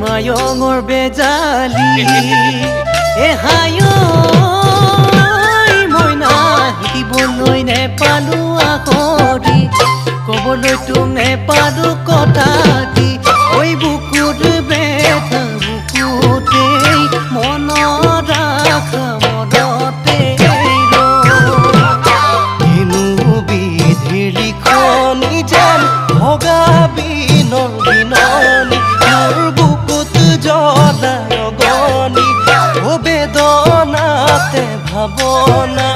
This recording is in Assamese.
মায়ঙৰ বেজালি এহায় মইনা শিকিবলৈ নেপালো আখৰি ক'বলৈতো নেপালো কথা দি ঐ বুকুত বেথা বুকুতেই মনত ৰাখা মনতে কিনো বিধিৰ লিখনি যেন ভগা বিনৰ বিননি বুকুত জ্বলা ৰগনি বেদনাতে ভাৱনা